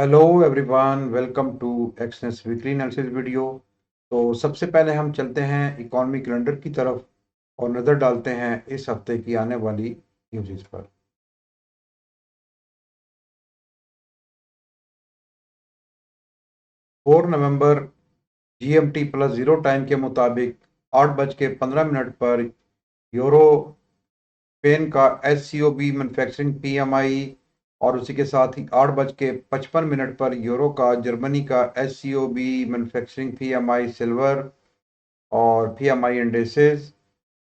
Hello everyone, welcome to Exness weekly analysis video. तो सबसे पहले हम चलते हैं इकॉनमी कैलेंडर की तरफ और नज़र डालते हैं इस हफ्ते की आने वाली न्यूज़ पर। 4 नवंबर जीएमटी प्लस ज़ीरो टाइम के मुताबिक 8:15 पर यूरो स्पेन का एससीओबी मैन्युफैक्चरिंग पीएमआई और उसी के साथ ही 8:55 पर यूरो का जर्मनी का एससीओबी मैन्युफैक्चरिंग पीएमआई सिल्वर और पीएमआई इंडेसेस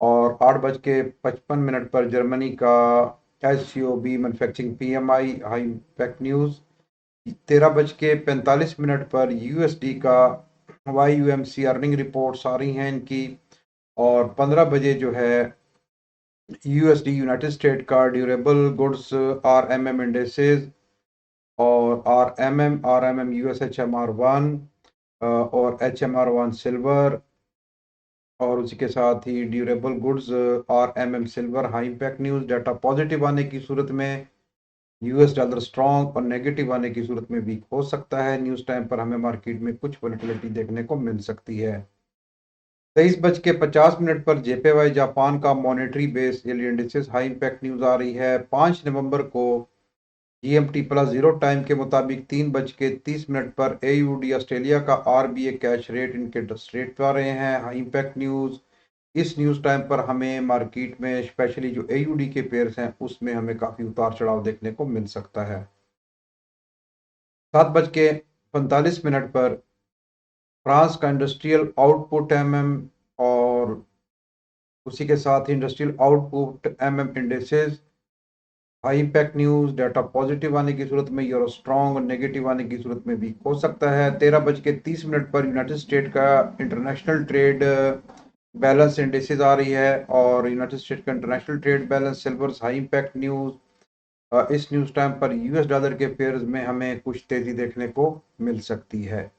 और 8:55 पर जर्मनी का SCOB manufacturing PMI high impact news. 13:45 पर यूएसडी का वाईयूएमसी अर्निंग रिपोर्ट्स आ रही हैं इनकी। और 15 बजे जो है यूएसडी यूनाइटेड स्टेट का ड्यूरेबल गुड्स आरएमएम इंडेसेस और आरएमएम यूएसएचएमआर 1 और एचएमआर 1 सिल्वर और उसी के साथ ही durable goods RMM silver high impact news. Data positive आने की सूरत में यूएस डॉलर स्ट्रॉन्ग और नेगेटिव आने की सूरत में वीक हो सकता है। न्यूज़ टाइम पर हमें मार्केट में कुछ वोलेटिलिटी देखने को मिल सकती है। 23:50 पर जेपीवाई जापान का monetary base yield indices high impact news आ रही है। 5 नवंबर को जीएमटी प्लस ज़ीरो टाइम के मुताबिक 3:30 पर एयूडी ऑस्ट्रेलिया का आरबीए कैश रेट इनके रेट आ रहे हैं हाई इम्पैक्ट न्यूज़। इस न्यूज़ टाइम पर हमें मार्केट में स्पेशली जो एयूडी के पेयर्स हैं उसमें हमें काफ़ी उतार चढ़ाव देखने को मिल सकता है। 7:45 पर फ्रांस का इंडस्ट्रियल आउटपुट एमएम और उसी के साथ ही industrial output MM indices high impact news. Data positive आने की सूरत में यूरो स्ट्रॉन्ग और नेगेटिव आने की सूरत में वीक हो सकता है। 13:30 पर यूनाइटेड स्टेट का इंटरनेशनल ट्रेड बैलेंस इंडेक्सेस आ रही है और यूनाइटेड स्टेट का international trade balance silver high impact news. इस न्यूज़ टाइम पर यूएस डॉलर के पेयर्स में हमें कुछ तेज़ी देखने को मिल सकती है।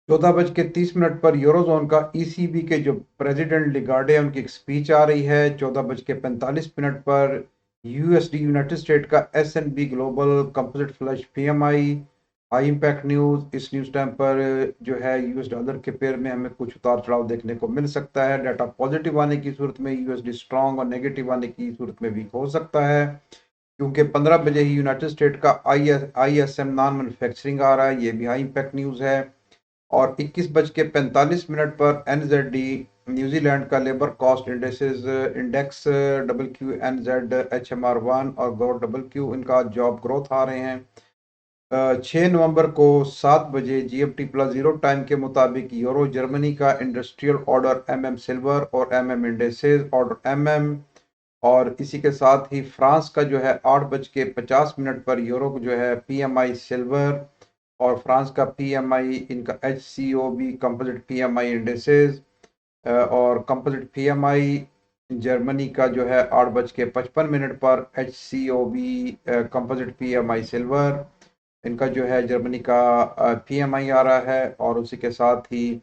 14:30 पर यूरोजोन का ईसीबी के जो प्रेसिडेंट लिगार्डे हैं उनकी एक स्पीच आ रही है। 14:45 पर यूएसडी यूनाइटेड स्टेट का SNB global composite flash PMI high impact news. इस न्यूज़ टाइम पर जो है यूएस डॉलर के पेयर में हमें कुछ उतार चढ़ाव देखने को मिल सकता है। डाटा पॉजिटिव आने की सूरत में यूएसडी स्ट्रांग और नेगेटिव आने की सूरत में वीक हो सकता है, क्योंकि 15 बजे ही यूनाइटेड स्टेट का आईएसएम नॉन मैन्युफैक्चरिंग आ रहा है, ये भी हाई इम्पैक्ट न्यूज़ है। और 21:45 पर एनजेडी न्यूजीलैंड का लेबर कॉस्ट इंडेक्स WQNZ-HMR1 और GOW इनका जॉब ग्रोथ आ रहे हैं। 6 नवंबर को 7 बजे जीएमटी प्लस ज़ीरो टाइम के मुताबिक यूरो जर्मनी का इंडस्ट्रियल ऑर्डर एमएम सिल्वर और एमएम इंडेसेस ऑर्डर एमएम और इसी के साथ ही फ्रांस का जो है 8:50 पर यूरो जो है पीएमआई सिल्वर और फ्रांस का पीएमआई इनका HCOB कंपोजिट पीएमआई इंडेसेस और कंपोजिट पीएमआई जर्मनी का जो है 8:55 पर HCOB कंपोजिट पीएमआई सिल्वर इनका जो है जर्मनी का पीएमआई आ रहा है। और उसी के साथ ही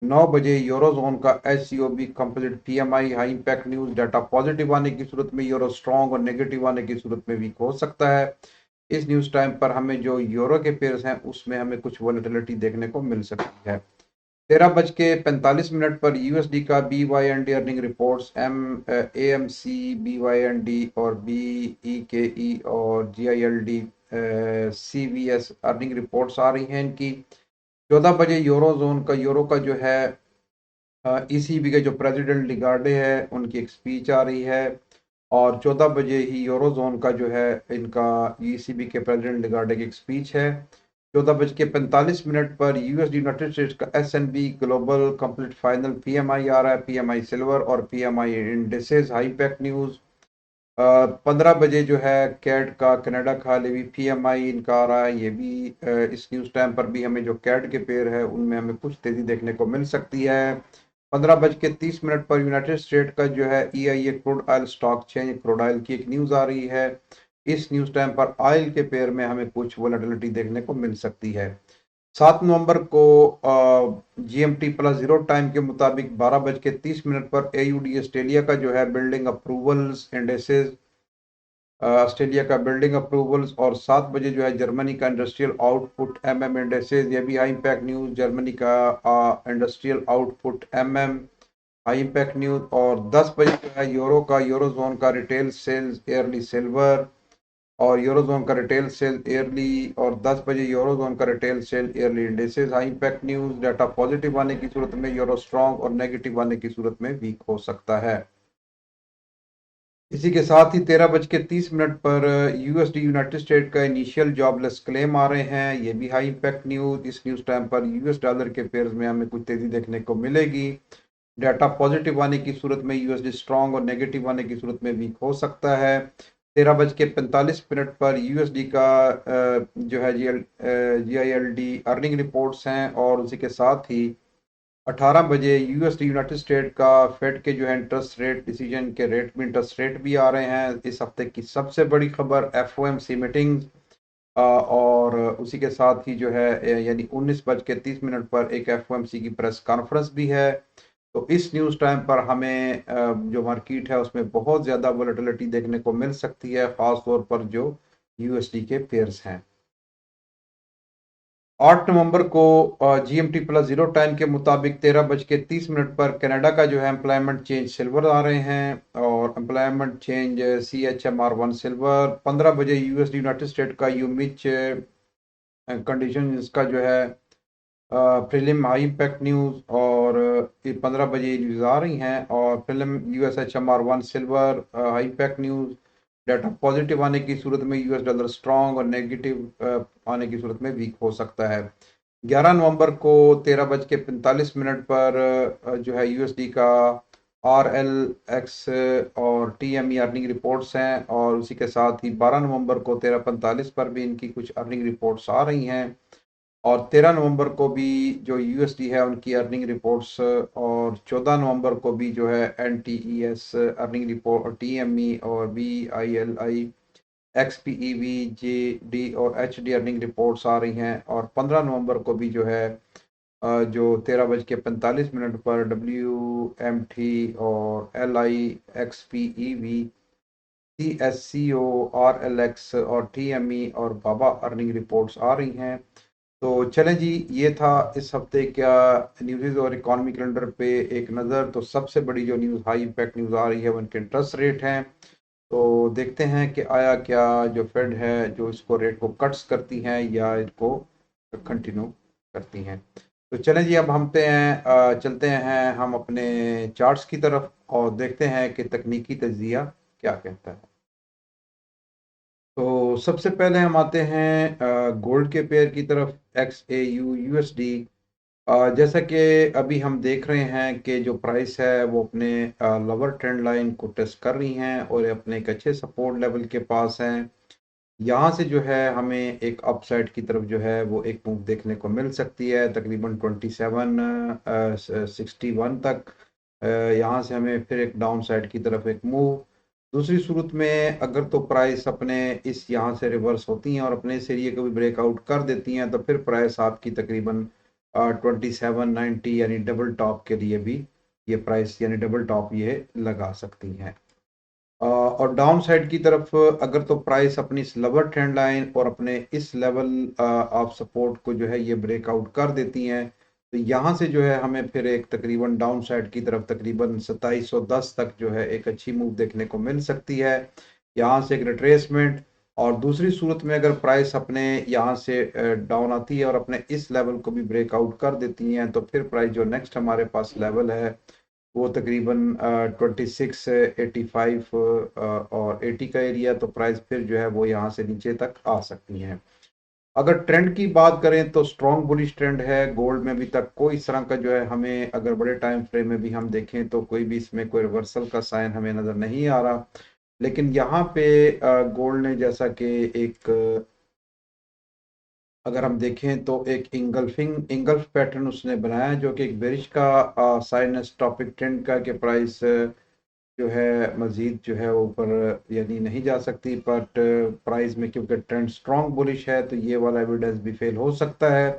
9 बजे यूरोजोन का SCOB composite PMI high impact news. Data positive आने की सूरत में यूरो स्ट्रॉन्ग और नेगेटिव आने की सूरत में वीक हो सकता है। इस न्यूज़ टाइम पर हमें जो यूरो के पेयर्स हैं उसमें हमें कुछ वॉलेटिलिटी देखने को मिल सकती है। 13:45 पर यूएसडी का BYND earning reports AMC BYND और BEKE और GILD CVS अर्निंग रिपोर्ट्स आ रही हैं इनकी। 14 बजे यूरो का जो है ईसीबी के जो प्रेसिडेंट लिगार्डे है उनकी एक स्पीच आ रही है। और 14 बजे ही यूरोजोन का जो है इनका ईसीबी के प्रेसिडेंट लिगार्डे की एक स्पीच है। 14:45 पर यूएस यूनाइटेड स्टेट्स का SNB global complete final PMI आ रहा है, पीएमआई सिल्वर और PMI indices high impact news. 15 बजे जो है कैट का कनाडा का लेवी पीएमआई इनका आ रहा है, ये भी इस न्यूज़ टाइम पर भी हमें जो कैट के पेयर है उनमें हमें कुछ तेज़ी देखने को मिल सकती है। 15:30 पर यूनाइटेड स्टेट का जो है EIA crude oil stock change crude oil की एक न्यूज़ आ रही है। इस न्यूज़ टाइम पर ऑयल के पेयर में हमें कुछ वोलेटिलिटी देखने को मिल सकती है। 7 नवंबर को जीएमटी प्लस ज़ीरो टाइम के मुताबिक 12:30 पर AUD ऑस्ट्रेलिया का जो है बिल्डिंग अप्रूवल्स इंडेसेस ऑस्ट्रेलिया का बिल्डिंग अप्रूवल्स, और 7 बजे जो है जर्मनी का इंडस्ट्रियल आउटपुट एमएम इंडेक्सेस, ये भी हाई इम्पैक्ट न्यूज़। जर्मनी का industrial output MM high impact news. और 10 बजे जो है यूरो का यूरो जोन का रिटेल सेल्स ईयरली सिल्वर और यूरो जोन का रिटेल सेल ईयरली, और 10 बजे यूरो जोन का retail sale yearly indexes high impact news. Data positive आने की सूरत में यूरो स्ट्रॉन्ग और नेगेटिव आने की सूरत में वीक हो सकता है। इसी के साथ ही 13:30 पर यूएसडी यूनाइटेड स्टेट का इनिशियल जॉबलेस क्लेम आ रहे हैं, ये भी हाई इम्पैक्ट न्यूज़। इस न्यूज़ टाइम पर यूएस डॉलर के पेयर्स में हमें कुछ तेज़ी देखने को मिलेगी। डाटा पॉजिटिव आने की सूरत में यूएसडी स्ट्रॉन्ग और नेगेटिव आने की सूरत में वीक हो सकता है। 13:45 पर यूएसडी का जो है जीआईएलडी अर्निंग रिपोर्ट्स हैं, और उसी के साथ ही 18 बजे यूएसडी यूनाइटेड स्टेट का फेड के जो है इंटरेस्ट रेट डिसीजन के रेट में इंटरेस्ट रेट भी आ रहे हैं। इस हफ्ते की सबसे बड़ी खबर एफओएमसी मीटिंग, और उसी के साथ ही जो है यानी 19:30 पर एक एफओएमसी की प्रेस कॉन्फ्रेंस भी है। तो इस न्यूज़ टाइम पर हमें जो मार्केट है उसमें बहुत ज़्यादा वोलेटिलिटी देखने को मिल सकती है, ख़ास तौर पर जो यूएसडी के पेयर्स हैं। 8 नवंबर को जीएमटी प्लस जीरो टाइम के मुताबिक 13:30 पर कनाडा का जो है एम्प्लॉयमेंट चेंज सिल्वर आ रहे हैं, और एम्प्लॉयमेंट चेंज CHMR1 सिल्वर। 15 बजे यूएसडी यूनाइटेड स्टेट का यूमिच कंडीशन इसका जो है प्रीलिम हाई इम्पैक्ट न्यूज़, और 15 बजे न्यूज़ आ रही हैं। और film USHMR1 silver high impact news. Data positive आने की सूरत में यूएस डॉलर स्ट्रॉन्ग और नेगेटिव आने की सूरत में वीक हो सकता है। 11 नवंबर को 13:45 पर जो है यूएसडी का RLX और TME अर्निंग रिपोर्ट्स हैं, और उसी के साथ ही 12 नवंबर को 13:45 पर भी इनकी कुछ अर्निंग रिपोर्ट्स आ रही हैं। और 13 नवंबर को भी जो यूएसडी है उनकी अर्निंग रिपोर्ट्स, और 14 नवंबर को भी जो है NTES अर्निंग रिपोर्ट और TME और BILI XPEV JD और HD अर्निंग रिपोर्ट्स आ रही हैं। और 15 नवंबर को भी जो है जो 13:45 पर WMT और LI XPEV CSCO RLX और TME और बाबा अर्निंग रिपोर्ट्स आ रही हैं। तो चलें जी, ये था इस हफ्ते क्या न्यूज़ और इकॉनमी कैलेंडर पे एक नज़र। तो सबसे बड़ी जो न्यूज़ हाई इम्पैक्ट न्यूज़ आ रही है वो इनके इंटरेस्ट रेट हैं। तो देखते हैं कि आया क्या जो फेड है जो इसको रेट को कट्स करती हैं या इसको कंटिन्यू करती हैं। तो चलें जी, अब हम चलते हैं हम अपने चार्ट्स की तरफ और देखते हैं कि तकनीकी तज्जिया क्या कहता है। तो सबसे पहले हम आते हैं गोल्ड के पेयर की तरफ XAU USD। जैसा कि अभी हम देख रहे हैं कि जो प्राइस है वो अपने लोअर ट्रेंड लाइन को टेस्ट कर रही हैं और ये अपने एक अच्छे सपोर्ट लेवल के पास हैं। यहाँ से जो है हमें एक अपसाइड की तरफ जो है वो एक मूव देखने को मिल सकती है तकरीबन 2761 तक। यहाँ से हमें फिर एक डाउन साइड की तरफ एक मूव। दूसरी सूरत में अगर तो प्राइस अपने इस यहाँ से रिवर्स होती हैं और अपने इस एरिया को भी ब्रेकआउट कर देती हैं तो फिर प्राइस आपकी तकरीबन 2790 यानी डबल टॉप के लिए भी ये प्राइस यानी डबल टॉप ये लगा सकती हैं। और डाउन साइड की तरफ अगर तो प्राइस अपनी इस लोअर ट्रेंड लाइन और अपने इस लेवल ऑफ सपोर्ट को जो है ये ब्रेकआउट कर देती हैं तो यहाँ से जो है हमें फिर एक तकरीबन डाउन साइड की तरफ तकरीबन 2710 तक जो है एक अच्छी मूव देखने को मिल सकती है। यहाँ से एक रिट्रेसमेंट, और दूसरी सूरत में अगर प्राइस अपने यहाँ से डाउन आती है और अपने इस लेवल को भी ब्रेकआउट कर देती हैं तो फिर प्राइस जो नेक्स्ट हमारे पास लेवल है वो तकरीबन 2685 और 80 का एरिया। तो प्राइस फिर जो है वो यहाँ से नीचे तक आ सकती हैं। अगर ट्रेंड की बात करें तो स्ट्रॉन्ग बुलिश ट्रेंड है गोल्ड में। अभी तक कोई इस तरह का जो है हमें अगर बड़े टाइम फ्रेम में भी हम देखें तो कोई भी इसमें कोई रिवर्सल का साइन हमें नज़र नहीं आ रहा। लेकिन यहाँ पे गोल्ड ने जैसा कि एक अगर हम देखें तो एक इंगल्फ पैटर्न उसने बनाया जो कि एक बेरिश का साइन है टॉपिक ट्रेंड का कि प्राइस जो है मज़ीद जो है ऊपर यानी नहीं जा सकती, बट प्राइस में क्योंकि ट्रेंड स्ट्रॉन्ग बुलिश है तो ये वाला एविडेंस भी फेल हो सकता है।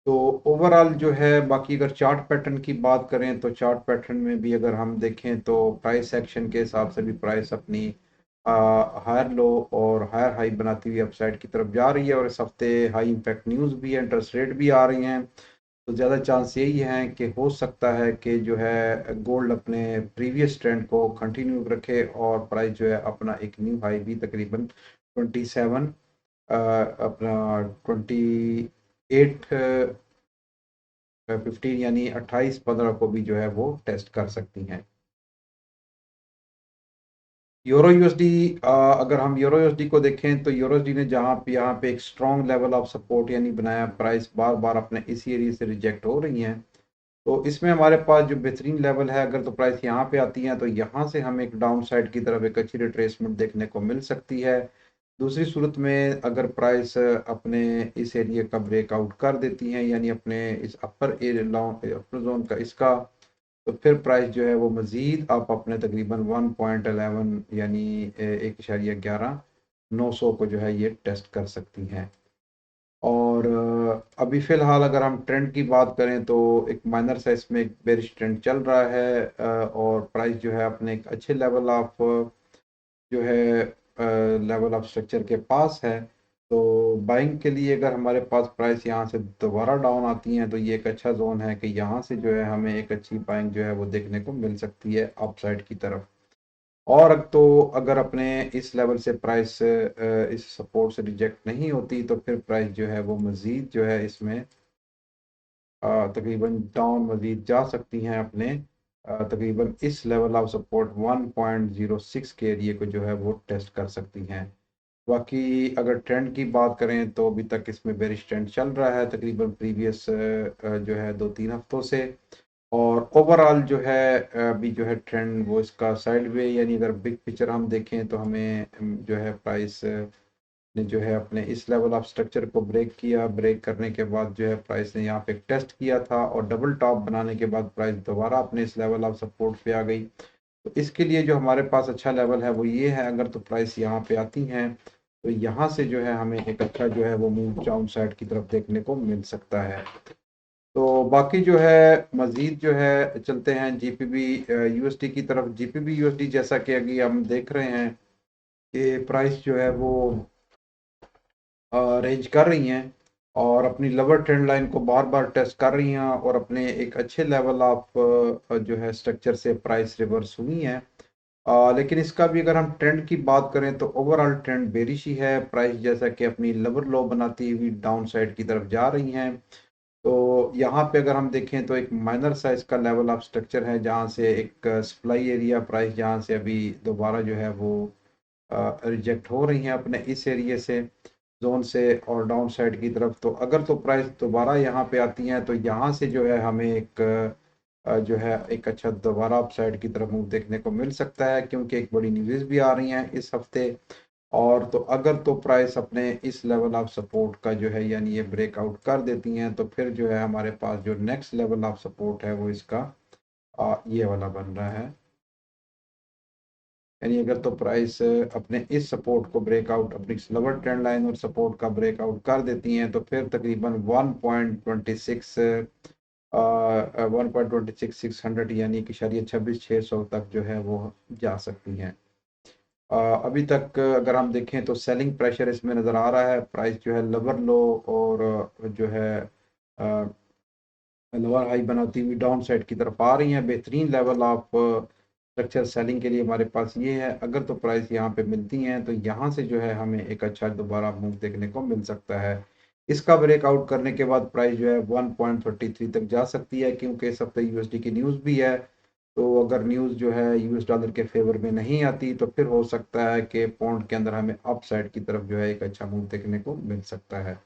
तो ओवरऑल जो है बाकी अगर चार्ट पैटर्न की बात करें तो चार्ट पैटर्न में भी अगर हम देखें तो प्राइस एक्शन के हिसाब से भी प्राइस अपनी हायर लो और हायर हाई बनाती हुई अपसाइड की तरफ जा रही है, और इस हफ्ते हाई इम्पैक्ट न्यूज़ भी है, इंटरेस्ट रेट भी आ रही हैं। तो ज़्यादा चांस यही है कि हो सकता है कि जो है गोल्ड अपने प्रीवियस ट्रेंड को कंटिन्यू रखे और प्राइस जो है अपना एक न्यू हाई भी तकरीबन 27 अपना 28 15 यानी 28-15 को भी जो है वो टेस्ट कर सकती हैं। यूरो यूएसडी, अगर हम यूरो यूएसडी को देखें तो यूरो यूएसडी ने जहाँ पे यहाँ पे एक स्ट्रॉन्ग लेवल ऑफ सपोर्ट यानी बनाया, प्राइस बार बार अपने इसी एरिया से रिजेक्ट हो रही हैं। तो इसमें हमारे पास जो बेहतरीन लेवल है, अगर तो प्राइस यहाँ पे आती है तो यहाँ से हमें एक डाउन साइड की तरफ एक अच्छी रिट्रेसमेंट देखने को मिल सकती है। दूसरी सूरत में अगर प्राइस अपने इस एरिया का ब्रेकआउट कर देती हैं, यानी अपने इस अपर जोन का इसका, तो फिर प्राइस जो है वो मज़ीद आप अपने तकरीबन 1.11 यानी 1.11 900 को जो है ये टेस्ट कर सकती हैं। और अभी फ़िलहाल अगर हम ट्रेंड की बात करें तो एक माइनर साइज में एक बेरिश ट्रेंड चल रहा है, और प्राइस जो है अपने एक अच्छे लेवल ऑफ जो है लेवल ऑफ स्ट्रक्चर के पास है। तो बाइंग के लिए अगर हमारे पास प्राइस यहाँ से दोबारा डाउन आती हैं तो ये एक अच्छा जोन है कि यहाँ से जो है हमें एक अच्छी बाइंग जो है वो देखने को मिल सकती है अपसाइड की तरफ। और तो अगर अपने इस लेवल से प्राइस इस सपोर्ट से रिजेक्ट नहीं होती तो फिर प्राइस जो है वो मज़ीद जो है इसमें तकरीबन डाउन मज़ीद जा सकती हैं अपने तकरीबन इस लेवल ऑफ सपोर्ट 1.06 के एरिए को जो है वो टेस्ट कर सकती हैं। बाकी अगर ट्रेंड की बात करें तो अभी तक इसमें बेरिश ट्रेंड चल रहा है तकरीबन प्रीवियस जो है 2-3 हफ्तों से। और ओवरऑल जो है अभी जो है ट्रेंड वो इसका साइडवे, यानी अगर बिग पिक्चर हम देखें तो हमें जो है प्राइस ने जो है अपने इस लेवल ऑफ स्ट्रक्चर को ब्रेक किया, ब्रेक करने के बाद जो है प्राइस ने यहाँ पे एक टेस्ट किया था और डबल टॉप बनाने के बाद प्राइस दोबारा अपने इस लेवल ऑफ सपोर्ट पे आ गई। तो इसके लिए जो हमारे पास अच्छा लेवल है वो ये है, अगर तो प्राइस यहाँ पे आती हैं तो यहाँ से जो है हमें एक अच्छा जो है वो मूव डाउन साइड की तरफ देखने को मिल सकता है। तो बाकी जो है मज़ीद जो है चलते हैं जीपीबी यूएसडी की तरफ। जीपीबी यूएसडी जैसा कि अभी हम देख रहे हैं कि प्राइस जो है वो रेंज कर रही हैं और अपनी लोअर ट्रेंड लाइन को बार बार टेस्ट कर रही हैं और अपने एक अच्छे लेवल ऑफ जो है स्ट्रक्चर से प्राइस रिवर्स हुई हैं। लेकिन इसका भी अगर हम ट्रेंड की बात करें तो ओवरऑल ट्रेंड बेरिश ही है, प्राइस जैसा कि अपनी लोअर लो बनाती हुई डाउन साइड की तरफ जा रही हैं। तो यहाँ पे अगर हम देखें तो एक माइनर साइज का लेवल ऑफ स्ट्रक्चर है जहाँ से एक सप्लाई एरिया प्राइस जहाँ से अभी दोबारा जो है वो रिजेक्ट हो रही हैं अपने इस एरिया से जोन से और डाउन साइड की तरफ। तो अगर तो प्राइस दोबारा यहाँ पे आती हैं तो यहाँ से जो है हमें एक जो है एक अच्छा दोबारा अप साइड की तरफ मूव देखने को मिल सकता है, क्योंकि एक बड़ी न्यूज़ भी आ रही हैं इस हफ्ते। और तो अगर तो प्राइस अपने इस लेवल ऑफ सपोर्ट का जो है यानी ये ब्रेकआउट कर देती हैं तो फिर जो है हमारे पास जो नेक्स्ट लेवल ऑफ सपोर्ट है वो इसका ये वाला बन रहा है। यानी अगर तो प्राइस अपने इस सपोर्ट को ब्रेकआउट अपनी लोअर ट्रेंड लाइन और सपोर्ट का ब्रेकआउट कर देती हैं तो फिर तकरीबन 1.26 1.26 600 यानी कि शरीय 26,600 तक जो है वो जा सकती हैं। अभी तक अगर हम देखें तो सेलिंग प्रेशर इसमें नज़र आ रहा है, प्राइस जो है लोअर लो और जो है लोअर हाई बनाती हुई डाउन साइड की तरफ आ रही हैं। बेहतरीन लेवल ऑफ स्ट्रक्चर सेलिंग के लिए हमारे पास ये है, अगर तो प्राइस यहाँ पे मिलती हैं तो यहाँ से जो है हमें एक अच्छा दोबारा मूव देखने को मिल सकता है। इसका ब्रेकआउट करने के बाद प्राइस जो है 1.33 तक जा सकती है, क्योंकि इस हफ्ते यूएसडी की न्यूज़ भी है। तो अगर न्यूज़ जो है यूएस डॉलर के फेवर में नहीं आती तो फिर हो सकता है कि पौंड के अंदर हमें अप साइड की तरफ जो है एक अच्छा मूव देखने को मिल सकता है।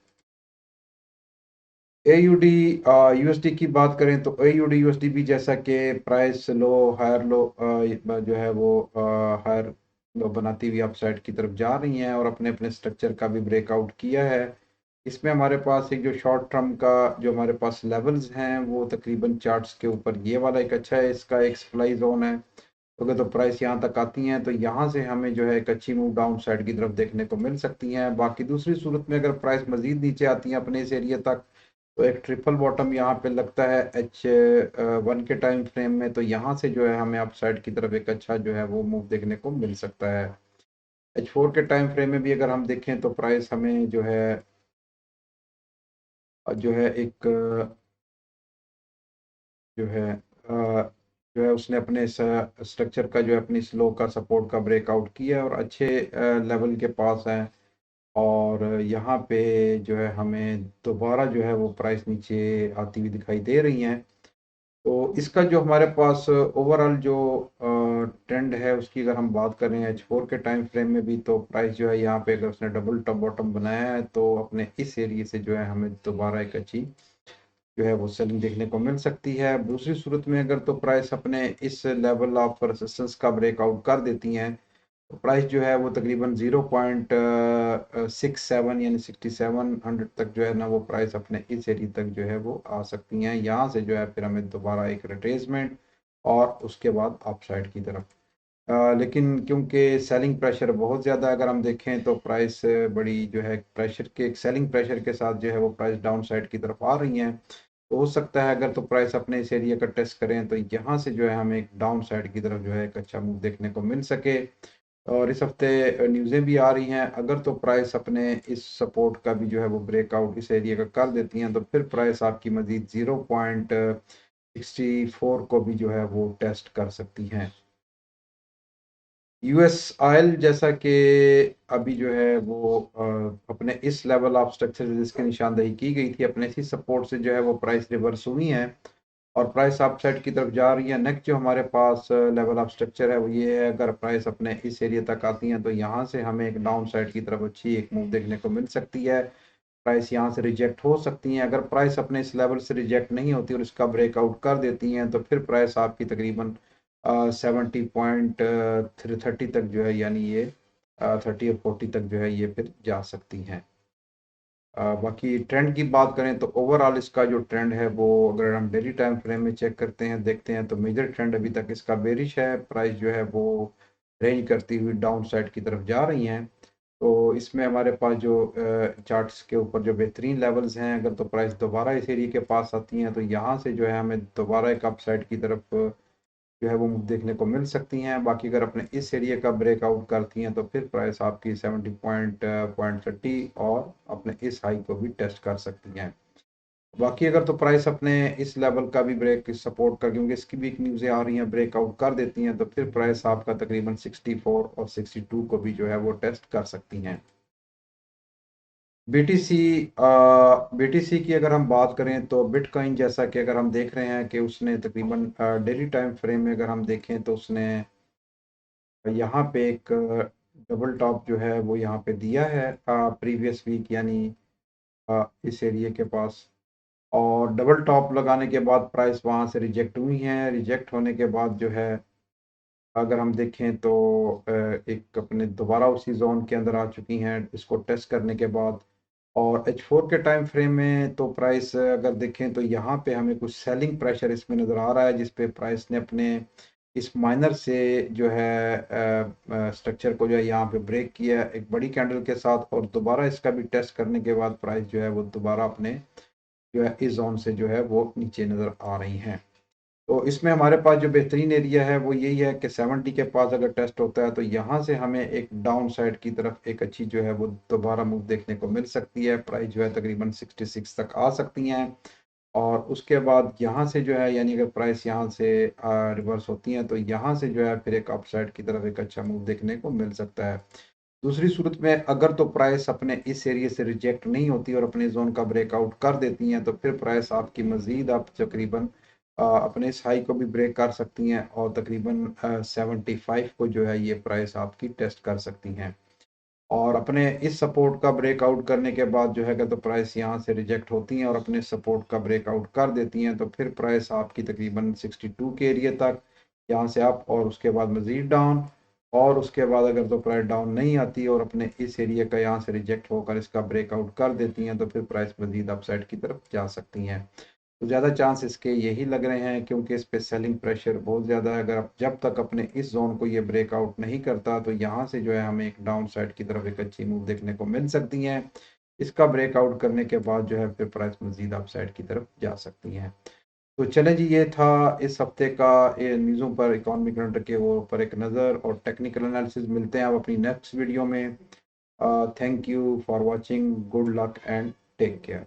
एयूडी यूएसडी की बात करें तो एयूडी यूएसडी भी जैसा कि प्राइस लो हायर लो जो है वो हायर लो बनाती हुई अपसाइड की तरफ जा रही हैं और अपने अपने स्ट्रक्चर का भी ब्रेकआउट किया है। इसमें हमारे पास एक जो शॉर्ट टर्म का जो हमारे पास लेवल्स हैं वो तकरीबन चार्ट्स के ऊपर ये वाला एक अच्छा है, इसका एक सप्लाई जोन है। तो अगर तो प्राइस यहाँ तक आती हैं तो यहाँ से हमें जो है एक अच्छी मूव डाउन साइड की तरफ देखने को मिल सकती हैं। बाकी दूसरी सूरत में अगर प्राइस मजीद नीचे आती है अपने इस एरिया तक तो एक ट्रिपल बॉटम यहाँ पे लगता है H1 के टाइम फ्रेम में, तो यहाँ से जो है हमें अप साइड की तरफ एक अच्छा जो है वो मूव देखने को मिल सकता है। H4 के टाइम फ्रेम में भी अगर हम देखें तो प्राइस हमें जो है एक जो है जो है उसने अपने स्ट्रक्चर का जो है अपनी स्लो का सपोर्ट का ब्रेकआउट किया और अच्छे लेवल के पास है। और यहाँ पे जो है हमें दोबारा जो है वो प्राइस नीचे आती हुई दिखाई दे रही हैं। तो इसका जो हमारे पास ओवरऑल जो ट्रेंड है उसकी अगर हम बात करें H4 के टाइम फ्रेम में भी, तो प्राइस जो है यहाँ पे अगर उसने डबल टॉप बॉटम बनाया है तो अपने इस एरिया से जो है हमें दोबारा एक अच्छी जो है वो सेलिंग देखने को मिल सकती है। दूसरी सूरत में अगर तो प्राइस अपने इस लेवल ऑफ रेजिस्टेंस का ब्रेकआउट कर देती हैं तो प्राइस जो है वो तकरीबन 0.67 यानी 6700 तक जो है ना वो प्राइस अपने इस एरिया तक जो है वो आ सकती हैं। यहाँ से जो है फिर हमें दोबारा एक रिट्रेसमेंट और उसके बाद अपसाइड की तरफ लेकिन क्योंकि सेलिंग प्रेशर बहुत ज़्यादा अगर हम देखें तो प्राइस बड़ी जो है प्रेशर के सेलिंग प्रेशर के साथ जो है वो प्राइस डाउन साइड की तरफ आ रही हैं। तो हो सकता है अगर तो प्राइस अपने इस एरिया का टेस्ट करें तो यहाँ से जो है हमें एक डाउन साइड की तरफ जो है एक अच्छा मूव देखने को मिल सके। और इस हफ्ते न्यूज़ें भी आ रही हैं, अगर तो प्राइस अपने इस सपोर्ट का भी जो है वो ब्रेकआउट इस एरिया का कर देती हैं तो फिर प्राइस आपकी मजीद 0.64 को भी जो है वो टेस्ट कर सकती हैं। यूएस ऑयल जैसा कि अभी जो है वो अपने इस लेवल ऑफ स्ट्रक्चर जिसकी निशानदेही की गई थी अपने इसी सपोर्ट से जो है वो प्राइस रिवर्स हुई है और प्राइस अपसाइड की तरफ जा रही है। नेक्स्ट जो हमारे पास लेवल ऑफ स्ट्रक्चर है वो ये है, अगर प्राइस अपने इस एरिया तक आती हैं तो यहाँ से हमें एक डाउन साइड की तरफ अच्छी एक मूव देखने को मिल सकती है। प्राइस यहाँ से रिजेक्ट हो सकती हैं। अगर प्राइस अपने इस लेवल से रिजेक्ट नहीं होती और इसका ब्रेकआउट कर देती हैं तो फिर प्राइस आपकी तकरीबन 70.30 तक जो है यानी ये 30 और 40 तक जो है ये फिर जा सकती हैं। बाकी ट्रेंड की बात करें तो ओवरऑल इसका जो ट्रेंड है वो अगर हम डेली टाइम फ्रेम में चेक करते हैं देखते हैं तो मेजर ट्रेंड अभी तक इसका बेरिश है। प्राइस जो है वो रेंज करती हुई डाउन साइड की तरफ जा रही हैं। तो इसमें हमारे पास जो चार्ट्स के ऊपर जो बेहतरीन लेवल्स हैं, अगर तो प्राइस दोबारा इस एरिया के पास आती हैं तो यहाँ से जो है हमें दोबारा एक अप साइड की तरफ जो है वो मूव देखने को मिल सकती हैं। बाकी अगर अपने इस एरिया का ब्रेकआउट करती हैं तो फिर प्राइस आपकी 70.30 और अपने इस हाई को भी टेस्ट कर सकती हैं। बाकी अगर तो प्राइस अपने इस लेवल का भी ब्रेक सपोर्ट कर, क्योंकि इसकी भी एक न्यूज़ें आ रही हैं, ब्रेकआउट कर देती हैं तो फिर प्राइस आपका तकरीबन 64 और 62 को भी जो है वो टेस्ट कर सकती हैं। बीटीसी बीटीसी की अगर हम बात करें तो बिटकॉइन जैसा कि अगर हम देख रहे हैं कि उसने तकरीबन डेली टाइम फ्रेम में अगर हम देखें तो उसने यहाँ पे एक डबल टॉप जो है वो यहाँ पे दिया है प्रीवियस वीक यानी इस एरिया के पास। और डबल टॉप लगाने के बाद प्राइस वहाँ से रिजेक्ट हुई है। रिजेक्ट होने के बाद जो है अगर हम देखें तो एक अपने दोबारा उसी जोन के अंदर आ चुकी हैं इसको टेस्ट करने के बाद। और H4 के टाइम फ्रेम में तो प्राइस अगर देखें तो यहाँ पे हमें कुछ सेलिंग प्रेशर इसमें नज़र आ रहा है जिस पे प्राइस ने अपने इस माइनर से जो है स्ट्रक्चर को जो है यहाँ पे ब्रेक किया एक बड़ी कैंडल के साथ और दोबारा इसका भी टेस्ट करने के बाद प्राइस जो है वो दोबारा अपने जो है इस जोन से जो है वो नीचे नज़र आ रही हैं। तो इसमें हमारे पास जो बेहतरीन एरिया है वो यही है कि 70 के पास अगर टेस्ट होता है तो यहाँ से हमें एक डाउन साइड की तरफ एक अच्छी जो है वो दोबारा मूव देखने को मिल सकती है। प्राइस जो है तकरीबन 66 तक आ सकती हैं और उसके बाद यहाँ से जो है यानी अगर प्राइस यहाँ से रिवर्स होती हैं तो यहाँ से जो है फिर एक अप साइड की तरफ एक अच्छा मूव देखने को मिल सकता है। दूसरी सूरत में अगर तो प्राइस अपने इस एरिया से रिजेक्ट नहीं होती और अपने जोन का ब्रेकआउट कर देती हैं तो फिर प्राइस आपकी मजीद आप तकरीबन अपने इस हाई को भी ब्रेक कर सकती हैं और तकरीबन 75 को जो है ये प्राइस आपकी टेस्ट कर सकती हैं। और अपने इस सपोर्ट का ब्रेकआउट करने के बाद जो है कि तो प्राइस यहाँ से रिजेक्ट होती हैं और अपने सपोर्ट का ब्रेकआउट कर देती हैं तो फिर प्राइस आपकी तकरीबन 62 के एरिया तक यहाँ से अप और उसके बाद मज़ीद डाउन। और उसके बाद अगर तो प्राइस डाउन नहीं आती और अपने इस एरिया का यहाँ से रिजेक्ट होकर इसका ब्रेकआउट कर देती हैं तो फिर प्राइस मज़ीद अपसाइड की तरफ जा सकती हैं। तो ज़्यादा चांस इसके यही लग रहे हैं क्योंकि इस पे सेलिंग प्रेशर बहुत ज़्यादा है। अगर आप जब तक अपने इस जोन को ये ब्रेकआउट नहीं करता तो यहाँ से जो है हमें एक डाउन साइड की तरफ एक अच्छी मूव देखने को मिल सकती है। इसका ब्रेकआउट करने के बाद जो है फिर प्राइस मजीद अप साइड की तरफ जा सकती हैं। तो चलें जी, ये था इस हफ्ते का न्यूज़ों पर, इकोनॉमिक कैलेंडर के वो पर एक नज़र और टेक्निकल एनालिसिस। मिलते हैं आप अपनी नेक्स्ट वीडियो में। Thank you for watching, good luck and take care.